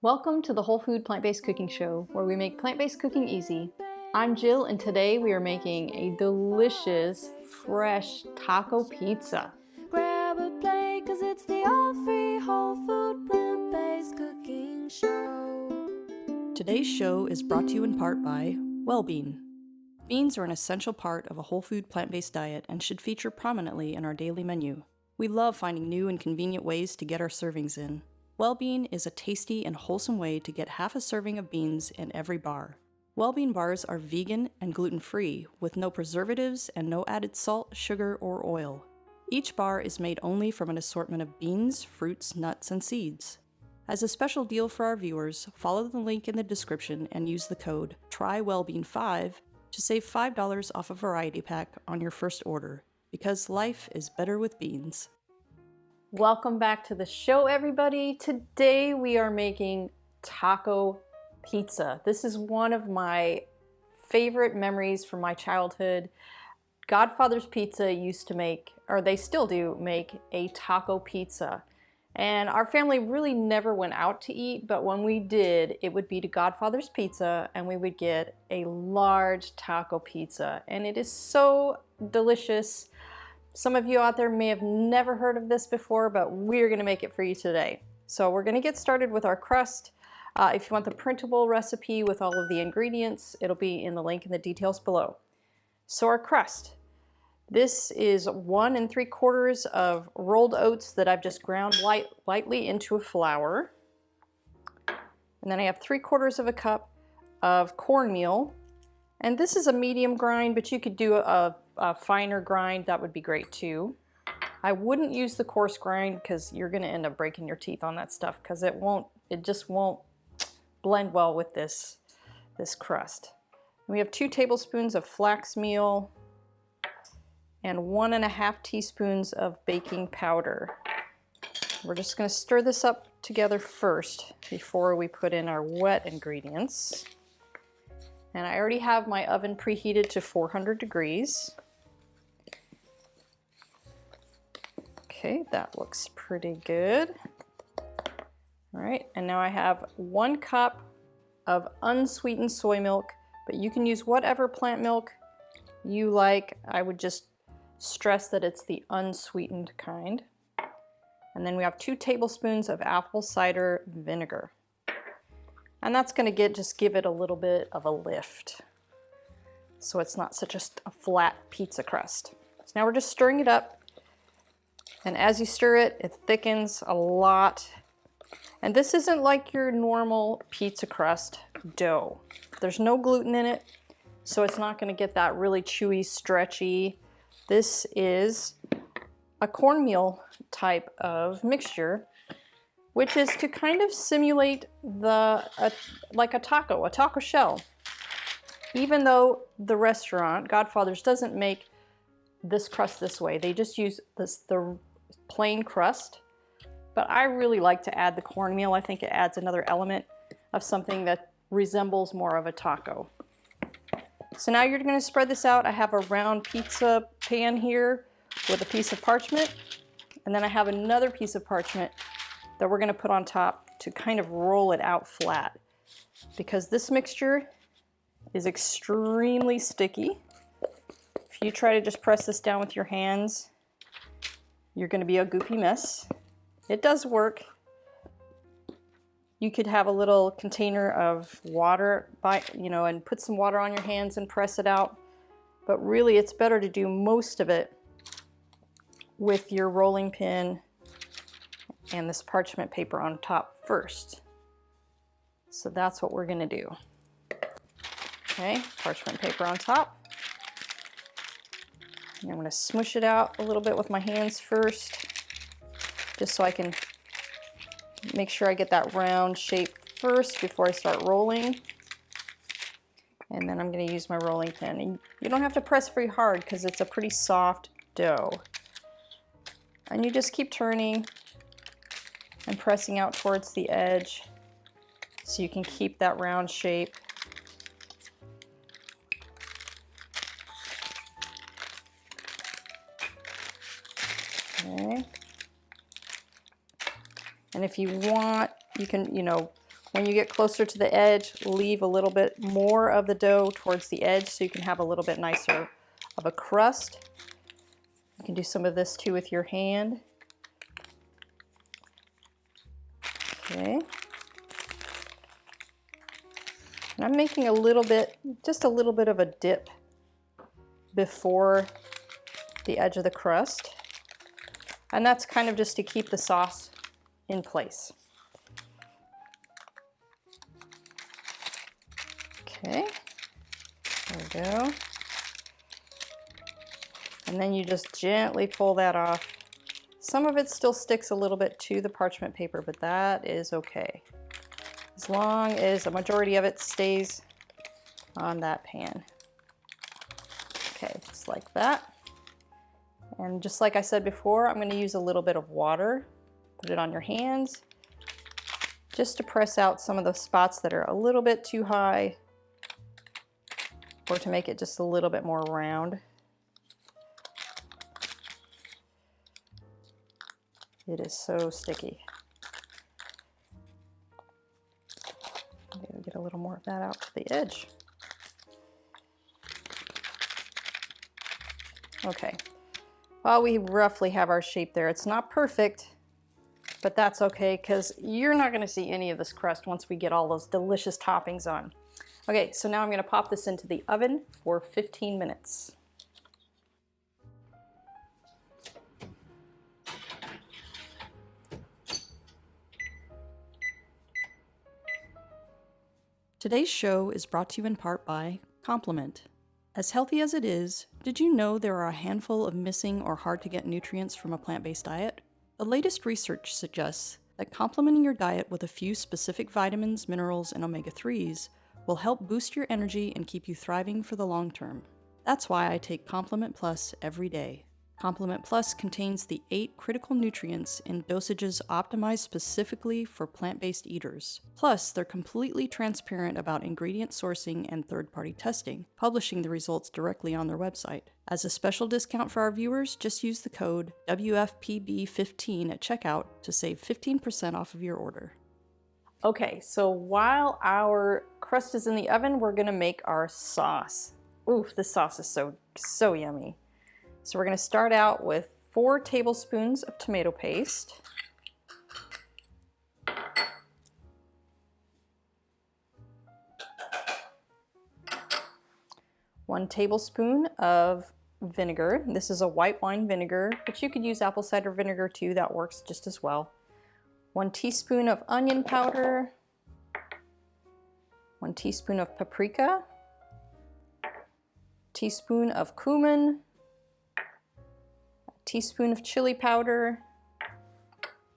Welcome to the Whole Food Plant-Based Cooking Show, where we make plant-based cooking easy. I'm Jill, and today we are making a delicious, fresh taco pizza. Grab a plate, 'cause it's the all-free whole food plant-based cooking show. Today's show is brought to you in part by Wellbean. Beans are an essential part of a whole food plant-based diet and should feature prominently in our daily menu. We love finding new and convenient ways to get our servings in. Wellbean is a tasty and wholesome way to get half a serving of beans in every bar. Wellbean bars are vegan and gluten-free, with no preservatives and no added salt, sugar, or oil. Each bar is made only from an assortment of beans, fruits, nuts, and seeds. As a special deal for our viewers, follow the link in the description and use the code TRYWELLBEAN5 to save $5 off a variety pack on your first order, because life is better with beans. Welcome back to the show, everybody. Today we are making taco pizza. This is one of my favorite memories from my childhood. Godfather's Pizza used to make, or they still do, make a taco pizza. And our family really never went out to eat, but when we did, it would be to Godfather's Pizza and we would get a large taco pizza. And it is so delicious. Some of you out there may have never heard of this before, but we're gonna make it for you today. So we're gonna get started with our crust. If you want the printable recipe with all of the ingredients, it'll be in the link in the details below. So our crust. This is 1 3/4 of rolled oats that I've just ground lightly into a flour. And then I have 3/4 of a cup of cornmeal. And this is a medium grind, but you could do a finer grind. That would be great too. I wouldn't use the coarse grind because you're going to end up breaking your teeth on that stuff because it just won't blend well with this crust. We have 2 tablespoons of flax meal and 1½ teaspoons of baking powder. We're just going to stir this up together first before we put in our wet ingredients. And I already have my oven preheated to 400 degrees. Okay, that looks pretty good. All right, and now I have 1 cup of unsweetened soy milk, but you can use whatever plant milk you like. I would just stress that it's the unsweetened kind. And then we have 2 tablespoons of apple cider vinegar. And that's going to just give it a little bit of a lift, so it's not such a flat pizza crust. So now we're just stirring it up, and as you stir it, it thickens a lot. And this isn't like your normal pizza crust dough. There's no gluten in it, so it's not going to get that really chewy, stretchy. This is a cornmeal type of mixture, which is to kind of simulate like a taco shell. Even though the restaurant, Godfather's, doesn't make this crust this way. They just use the plain crust. But I really like to add the cornmeal. I think it adds another element of something that resembles more of a taco. So now you're going to spread this out. I have a round pizza pan here with a piece of parchment. And then I have another piece of parchment that we're going to put on top to kind of roll it out flat, because this mixture is extremely sticky. If you try to just press this down with your hands, you're going to be a goopy mess. It does work. You could have a little container of water and put some water on your hands and press it out, but really it's better to do most of it with your rolling pin and this parchment paper on top first. So that's what we're going to do. Okay, parchment paper on top. And I'm going to smush it out a little bit with my hands first, just so I can make sure I get that round shape first before I start rolling. And then I'm going to use my rolling pin. And you don't have to press very hard because it's a pretty soft dough. And you just keep turning and pressing out towards the edge so you can keep that round shape. Okay. And if you want, you can, When you get closer to the edge, leave a little bit more of the dough towards the edge so you can have a little bit nicer of a crust. You can do some of this too with your hand. Okay. And I'm making a little bit, just a little bit of a dip before the edge of the crust. And that's kind of just to keep the sauce in place. Okay, there we go. And then you just gently pull that off. Some of it still sticks a little bit to the parchment paper, but that is okay. As long as a majority of it stays on that pan. Okay, just like that. And just like I said before, I'm going to use a little bit of water. Put it on your hands just to press out some of the spots that are a little bit too high, or to make it just a little bit more round. It is so sticky. Maybe get a little more of that out to the edge. Okay. Well, we roughly have our shape there. It's not perfect, but that's okay because you're not going to see any of this crust once we get all those delicious toppings on. Okay, so now I'm going to pop this into the oven for 15 minutes. Today's show is brought to you in part by Complement. As healthy as it is, did you know there are a handful of missing or hard to get nutrients from a plant-based diet? The latest research suggests that complementing your diet with a few specific vitamins, minerals, and omega-3s will help boost your energy and keep you thriving for the long term. That's why I take Complement Plus every day. Complement Plus contains the 8 critical nutrients in dosages optimized specifically for plant-based eaters. Plus, they're completely transparent about ingredient sourcing and third-party testing, publishing the results directly on their website. As a special discount for our viewers, just use the code WFPB15 at checkout to save 15% off of your order. Okay, so while our crust is in the oven, we're gonna make our sauce. Oof, this sauce is so yummy. So we're gonna start out with 4 tablespoons of tomato paste. One tablespoon of vinegar. This is a white wine vinegar, but you could use apple cider vinegar too, that works just as well. 1 teaspoon of onion powder, 1 teaspoon of paprika, teaspoon of cumin, a teaspoon of chili powder,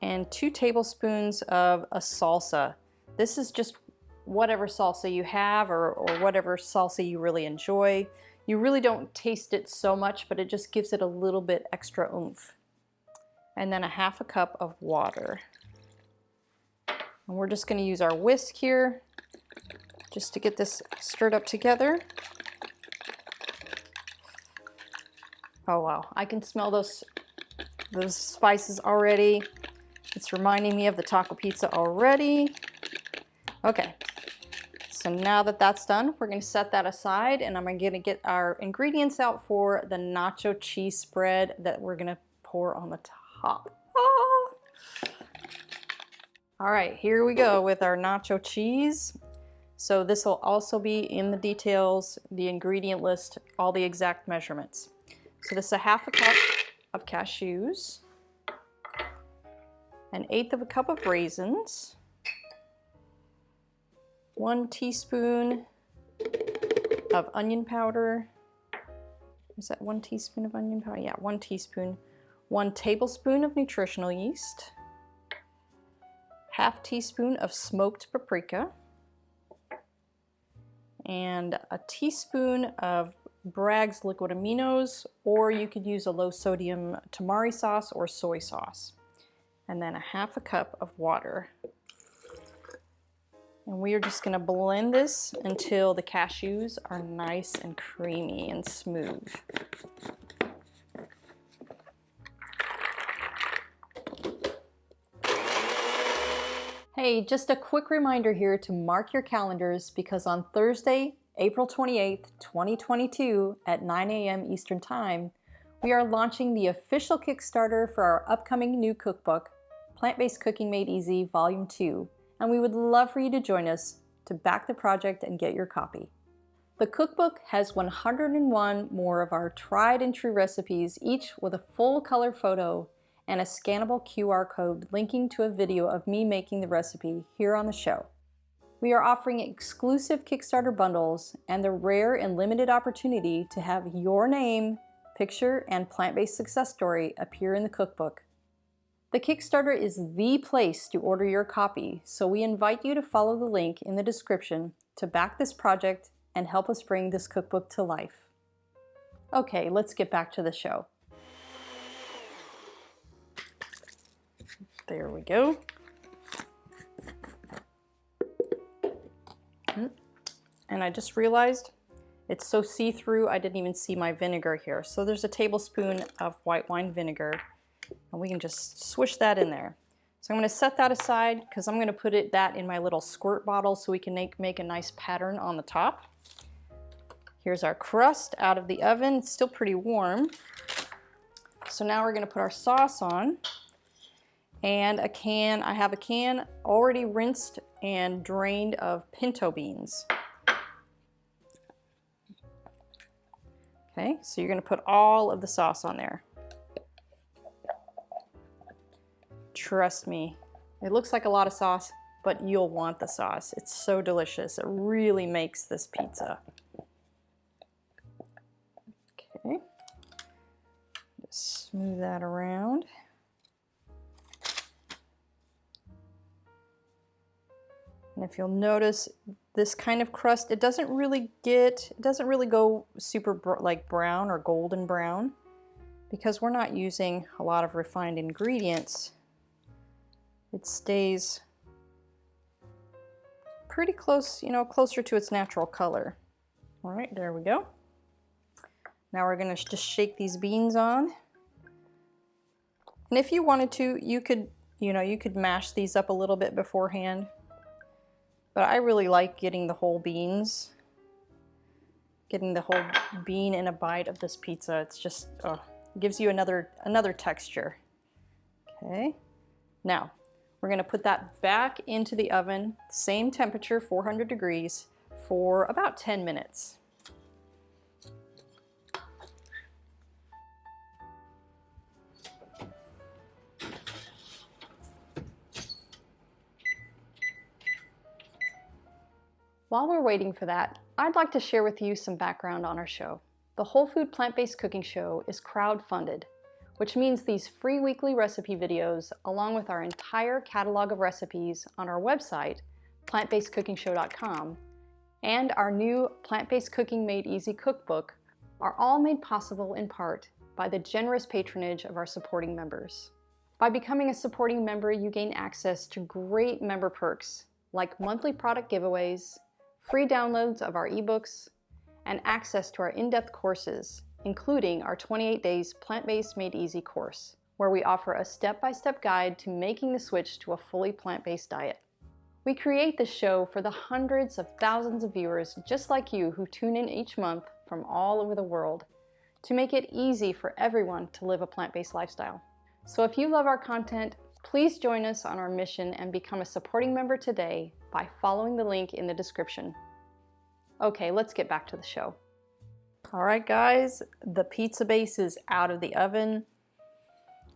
and 2 tablespoons of a salsa. This is just whatever salsa you have or whatever salsa you really enjoy. You really don't taste it so much, but it just gives it a little bit extra oomph. And then a 1/2 cup of water. And we're just going to use our whisk here just to get this stirred up together. Oh wow, I can smell those spices already. It's reminding me of the taco pizza already. Okay, so now that that's done, we're going to set that aside, and I'm going to get our ingredients out for the nacho cheese spread that we're going to pour on the top. Ah! All right, here we go with our nacho cheese. So this will also be in the details, the ingredient list, all the exact measurements. So this is a 1/2 cup of cashews, 1/8 cup of raisins, 1 teaspoon of onion powder. Is that 1 teaspoon of onion powder? Yeah, 1 teaspoon. 1 tablespoon of nutritional yeast, 1/2 teaspoon of smoked paprika, and a teaspoon of Bragg's liquid aminos, or you could use a low sodium tamari sauce or soy sauce. And then a 1/2 cup of water. And we are just going to blend this until the cashews are nice and creamy and smooth. Hey, just a quick reminder here to mark your calendars because on Thursday, April 28th, 2022 at 9 a.m. Eastern Time, we are launching the official Kickstarter for our upcoming new cookbook, Plant-Based Cooking Made Easy Volume 2, and we would love for you to join us to back the project and get your copy. The cookbook has 101 more of our tried and true recipes, each with a full color photo and a scannable QR code linking to a video of me making the recipe here on the show. We are offering exclusive Kickstarter bundles and the rare and limited opportunity to have your name, picture, and plant-based success story appear in the cookbook. The Kickstarter is the place to order your copy, so we invite you to follow the link in the description to back this project and help us bring this cookbook to life. Okay, let's get back to the show. There we go. And I just realized it's so see-through I didn't even see my vinegar here. So there's a tablespoon of white wine vinegar and we can just swish that in there. So I'm going to set that aside because I'm going to put that in my little squirt bottle so we can make a nice pattern on the top. Here's our crust out of the oven. It's still pretty warm. So now we're going to put our sauce on. And I have a can already rinsed and drained of pinto beans. Okay, so you're going to put all of the sauce on there. Trust me, it looks like a lot of sauce, but you'll want the sauce. It's so delicious. It really makes this pizza. Okay, just smooth that around. And if you'll notice, this kind of crust, it doesn't really go super brown or golden brown because we're not using a lot of refined ingredients. It stays pretty close, closer to its natural color. All right, there we go. Now we're gonna just shake these beans on. And if you wanted to, you could mash these up a little bit beforehand. But I really like getting the whole beans, getting the whole bean in a bite of this pizza. It's just, it gives you another texture. Okay, now we're gonna put that back into the oven, same temperature, 400 degrees, for about 10 minutes. While we're waiting for that, I'd like to share with you some background on our show. The Whole Food Plant-Based Cooking Show is crowd-funded, which means these free weekly recipe videos, along with our entire catalog of recipes on our website, plantbasedcookingshow.com, and our new Plant-Based Cooking Made Easy cookbook are all made possible in part by the generous patronage of our supporting members. By becoming a supporting member, you gain access to great member perks like monthly product giveaways, free downloads of our ebooks, and access to our in-depth courses, including our 28 days Plant-Based Made Easy course, where we offer a step-by-step guide to making the switch to a fully plant-based diet. We create this show for the hundreds of thousands of viewers just like you who tune in each month from all over the world to make it easy for everyone to live a plant-based lifestyle. So if you love our content, please join us on our mission and become a supporting member today by following the link in the description. Okay, let's get back to the show. All right, guys, the pizza base is out of the oven.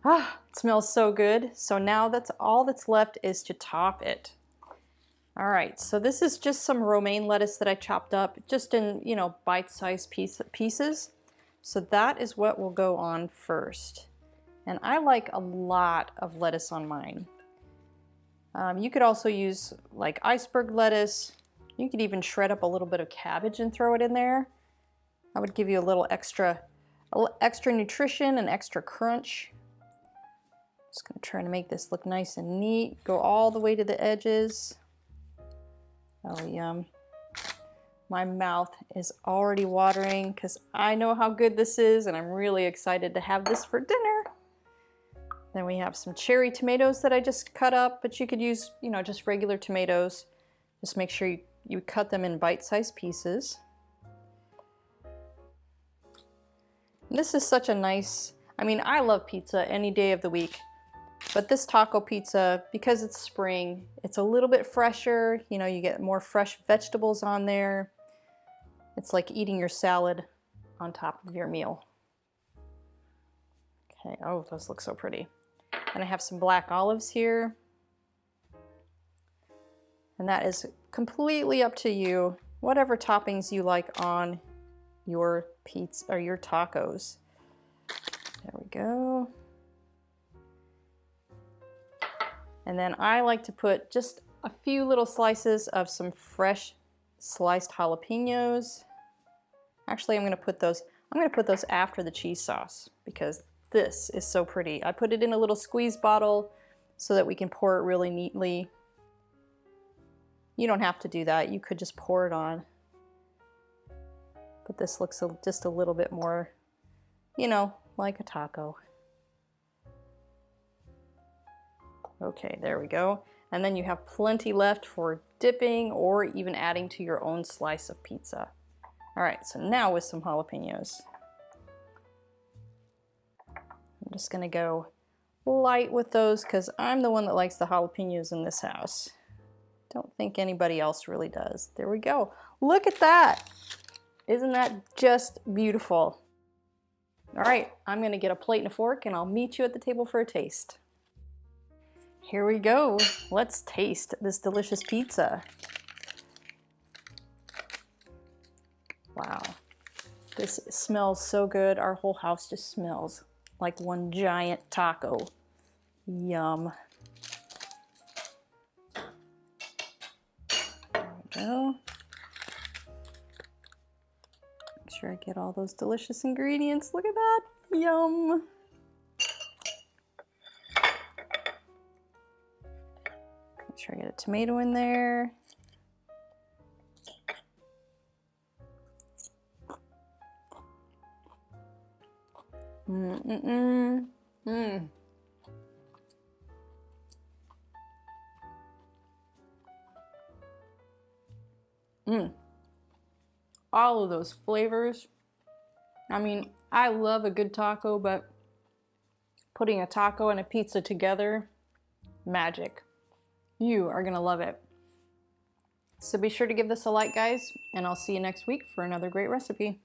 It smells so good. So now that's all that's left is to top it. All right, so this is just some romaine lettuce that I chopped up just in, bite-sized pieces. So that is what will go on first. And I like a lot of lettuce on mine. You could also use like iceberg lettuce. You could even shred up a little bit of cabbage and throw it in there. That would give you a little extra nutrition and extra crunch. Just gonna try to make this look nice and neat. Go all the way to the edges. Oh, yum. My mouth is already watering because I know how good this is and I'm really excited to have this for dinner. Then we have some cherry tomatoes that I just cut up, but you could use, you know, just regular tomatoes. Just make sure you cut them in bite-sized pieces. This is such a nice, I mean, I love pizza any day of the week, but this taco pizza, because it's spring, it's a little bit fresher. You know, you get more fresh vegetables on there. It's like eating your salad on top of your meal. Okay, oh, those look so pretty. And I have some black olives here. And that is completely up to you, whatever toppings you like on your pizza or your tacos. There we go. And then I like to put just a few little slices of some fresh sliced jalapenos. Actually, I'm going to put those after the cheese sauce because this is so pretty. I put it in a little squeeze bottle so that we can pour it really neatly. You don't have to do that. You could just pour it on. But this looks just a little bit more, you know, like a taco. Okay, there we go. And then you have plenty left for dipping or even adding to your own slice of pizza. All right, so now with some jalapenos. I'm just gonna go light with those because I'm the one that likes the jalapenos in this house. Don't think anybody else really does. There we go. Look at that. Isn't that just beautiful? All right, I'm gonna get a plate and a fork and I'll meet you at the table for a taste. Here we go. Let's taste this delicious pizza. Wow, this smells so good. Our whole house just smells like one giant taco. Yum. There we go. Make sure I get all those delicious ingredients. Look at that. Yum. Make sure I get a tomato in there. All of those flavors. I mean, I love a good taco, but putting a taco and a pizza together, magic. You are gonna love it. So be sure to give this a like, guys, and I'll see you next week for another great recipe.